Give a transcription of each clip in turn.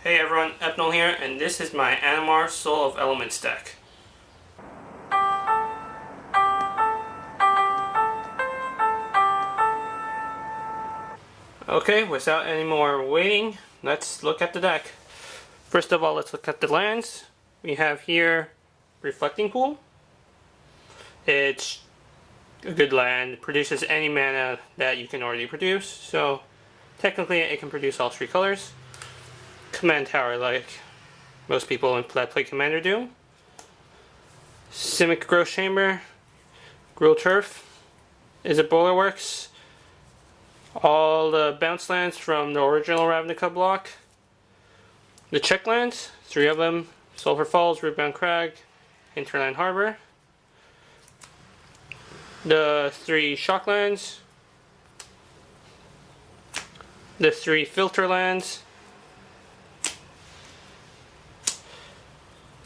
Hey everyone, Epnol here, and this is my Animar Soul of Elements deck. Okay, without any more waiting, let's look at the deck. First of all, let's look at the lands. We have here Reflecting Pool. It's a good land. It produces any mana that you can already produce, so technically it can produce all three colors. Command Tower, like most people that play Commander do. Simic Growth Chamber, Gruul Turf is a Bulwarks. All the bounce lands from the original Ravnica block. The check lands, 3 of them: Sulphur Falls, Rootbound Crag, Hinterland Harbor. The 3 shock lands. The 3 filter lands.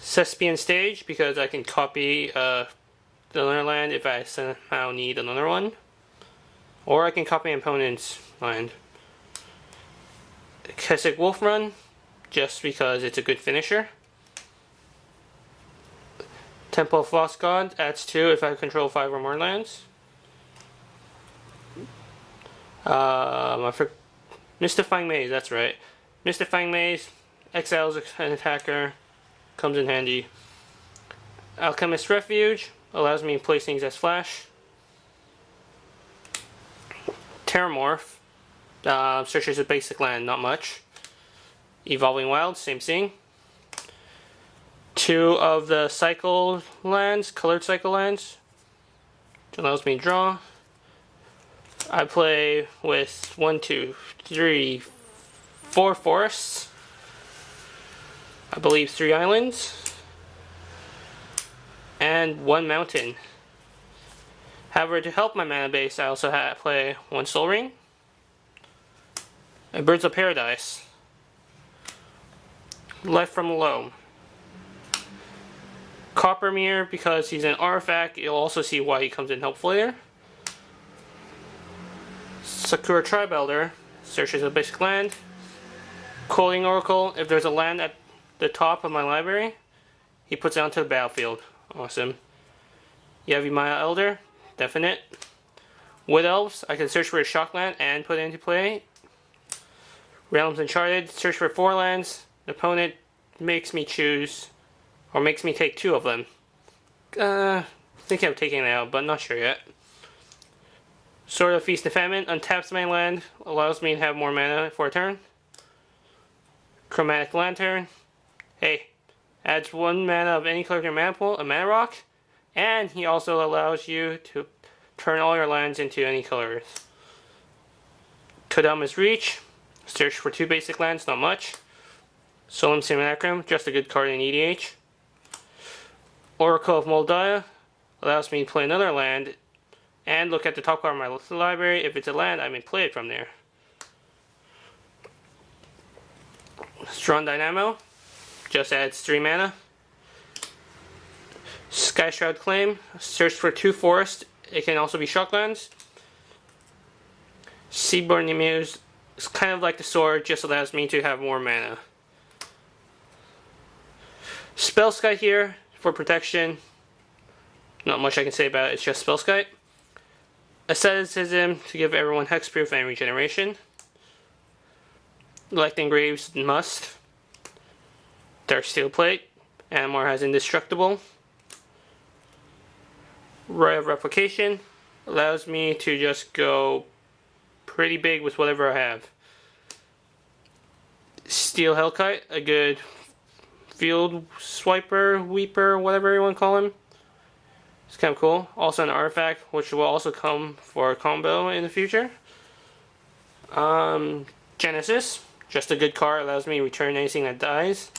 Thespian Stage, because I can copy another land if I somehow need another one. Or I can copy an opponent's land. Keswick Wolf Run, just because it's a good finisher. Temple of Lost God adds 2 if I control 5 or more lands. Mystifying Maze, that's right. Mystifying Maze exiles an attacker. Comes in handy. Alchemist Refuge allows me to place things as flash. Terramorph searches a basic land, not much. Evolving Wild, same thing. 2 of the cycle lands, colored cycle lands, which allows me to draw. I play with 1, 2, 3, 4 forests. I believe 3 islands and 1 mountain. However, to help my mana base, I also play 1 Soul Ring, a Birds of Paradise, Life from Low, Coppermere, because he's an artifact. You'll also see why he comes in helpful later. Sakura Tribe Elder searches a basic land. Coaling Oracle, if there's a land at the top of my library, he puts it onto the battlefield. Awesome. Yavimaya Elder, definite. Wood Elves, I can search for a shock land and put it into play. Realms Uncharted, search for 4 lands. The opponent makes me choose, or makes me take 2 of them. Thinking of taking it out, but not sure yet. Sword of Feast and Famine, untaps my land, allows me to have more mana for a turn. Chromatic Lantern, hey, adds 1 mana of any color to your mana pool, a mana rock, and he also allows you to turn all your lands into any colors. Kodama's Reach, search for 2 basic lands, not much. Solemn Simulacrum, just a good card in EDH. Oracle of Moldiah, allows me to play another land and look at the top card of my library. If it's a land, I may play it from there. Strong Dynamo, just adds 3 mana. Skyshroud Claim, search for 2 forests. It can also be shocklands. Seaborn Muse, it's kind of like the sword, just allows me to have more mana. Spellskite here for protection. Not much I can say about it, it's just Spellskite. Asceticism to give everyone hexproof and regeneration. Electing Graves, must. Dark Steel Plate, Animar has Indestructible. Ray of Replication allows me to just go pretty big with whatever I have. Steel Hellkite, a good field swiper, weeper, whatever you want to call him. It's kind of cool. Also an artifact, which will also come for a combo in the future. Genesis, just a good card, allows me to return anything that dies.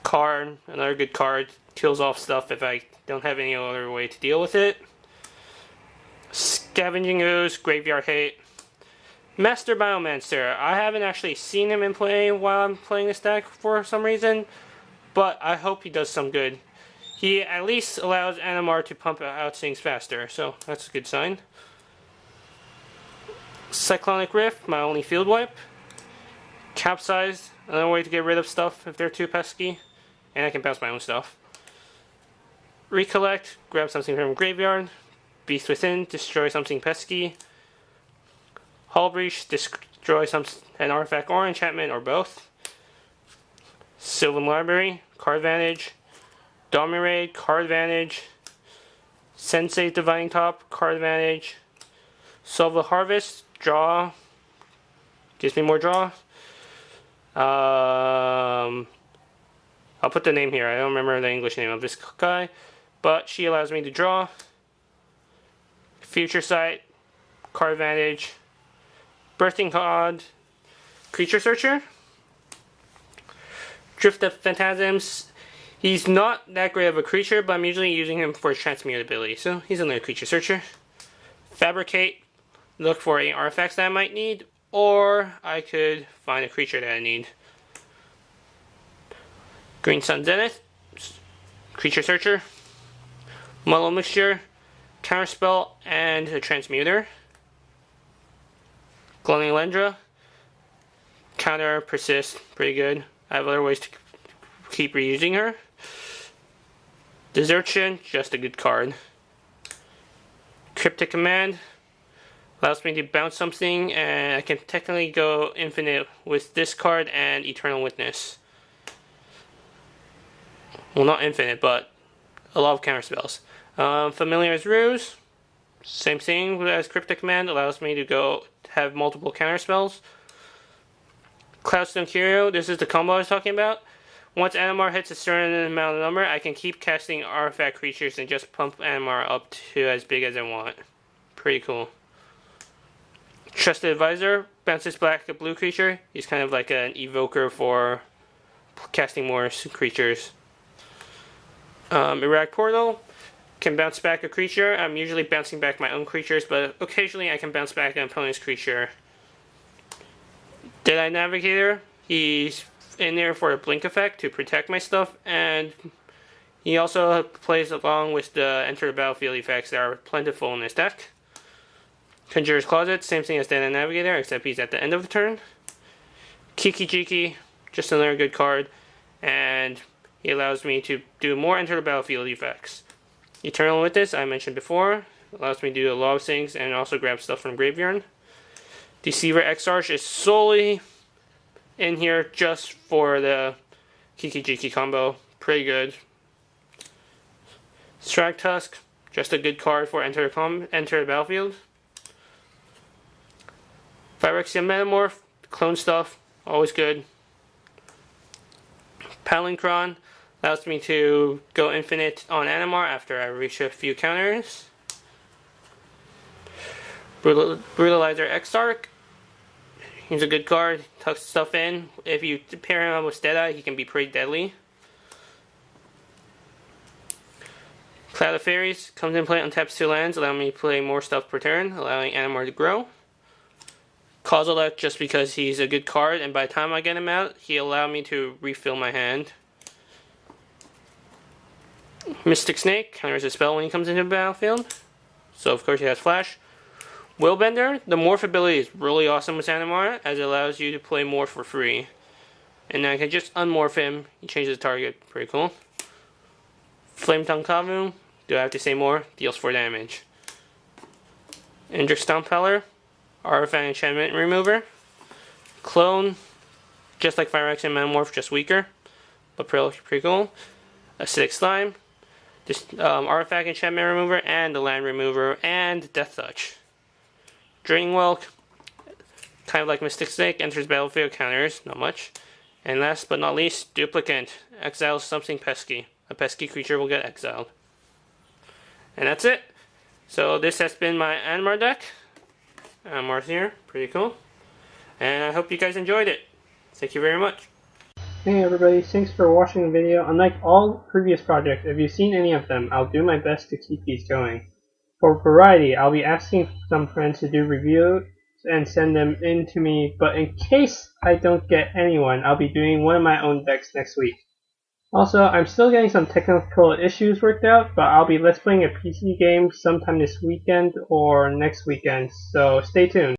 Card, another good card, kills off stuff if I don't have any other way to deal with it. Scavenging Ooze, Graveyard Hate. Master Biomancer, I haven't actually seen him in play while I'm playing this deck for some reason, but I hope he does some good. He at least allows Animar to pump out things faster, so that's a good sign. Cyclonic Rift, my only field wipe. Capsize, another way to get rid of stuff if they're too pesky. And I can bounce my own stuff. Recollect, grab something from graveyard. Beast Within, destroy something pesky. Hull Breach, destroy an artifact or enchantment or both. Sylvan Library, card advantage. Dominate, card advantage. Sensei Dividing Top, card advantage. Solve the Harvest, draw. Gives me more draw. I'll put the name here. I don't remember the English name of this guy. But she allows me to draw. Future Sight, card advantage. Birthing Pod, Creature Searcher. Drift of Phantasms. He's not that great of a creature, but I'm usually using him for his transmutability, so he's another Creature Searcher. Fabricate, look for any artifacts that I might need, or I could find a creature that I need. Green Sun Zenith, Creature Searcher. Muddle Mixture, Counterspell, and a Transmuter. Glowing Lendra, Counter, Persist, pretty good. I have other ways to keep reusing her. Desertion, just a good card. Cryptic Command, allows me to bounce something, and I can technically go infinite with this card and Eternal Witness. Well, not infinite, but a lot of counter spells. Familiar's Ruse, same thing as Cryptic Command, allows me to go have multiple counter spells. Cloudstone Curio, this is the combo I was talking about. Once Animar hits a certain amount of number, I can keep casting artifact creatures and just pump Animar up to as big as I want. Pretty cool. Trusted Advisor, bounces back a blue creature. He's kind of like an evoker for casting more creatures. Iraq Portal, can bounce back a creature. I'm usually bouncing back my own creatures, but occasionally I can bounce back an opponent's creature. Deadeye Navigator, he's in there for a blink effect to protect my stuff, and he also plays along with the enter the battlefield effects that are plentiful in this deck. Conjurer's Closet, same thing as Deadeye Navigator, except he's at the end of the turn. Kiki Jiki, just another good card, and he allows me to do more enter the battlefield effects. Eternal Witness, I mentioned before, allows me to do a lot of things and also grab stuff from graveyard. Deceiver Exarch is solely in here just for the Kiki Jiki combo. Pretty good. Strike Tusk, just a good card for enter the battlefield. Phyrexian Metamorph, clone stuff, always good. Palinchron allows me to go infinite on Animar after I reach a few counters. Brutalizer Exarch, he's a good card, tucks stuff in. If you pair him up with Deadeye, he can be pretty deadly. Cloud of Fairies comes in play, untaps 2 lands, allowing me to play more stuff per turn, allowing Animar to grow. Kozilek, just because he's a good card, and by the time I get him out, he'll allow me to refill my hand. Mystic Snake counters a spell when he comes into the battlefield, so of course he has Flash. Willbender, the morph ability is really awesome with Animar, as it allows you to play more for free. And then I can just unmorph him, he changes the target, pretty cool. Flame Tongue Kavu, do I have to say more? Deals 4 damage. Indrik Stompeller, Artifact Enchantment Remover. Clone, just like Phyrexian Metamorph, just weaker, but pretty cool. Acidic Slime, this Artifact Enchantment Remover, and the Land Remover, and Death Touch. Draining Welk, kind of like Mystic Snake, enters battlefield, counters, not much. And last but not least, Duplicant, exiles something pesky. A pesky creature will get exiled. And that's it. So this has been my Animar deck. Animar's here, pretty cool. And I hope you guys enjoyed it. Thank you very much. Hey everybody, thanks for watching the video. Unlike all previous projects, if you've seen any of them, I'll do my best to keep these going. For variety, I'll be asking some friends to do reviews and send them in to me, but in case I don't get anyone, I'll be doing one of my own decks next week. Also, I'm still getting some technical issues worked out, but I'll be let's playing a PC game sometime this weekend or next weekend, so stay tuned.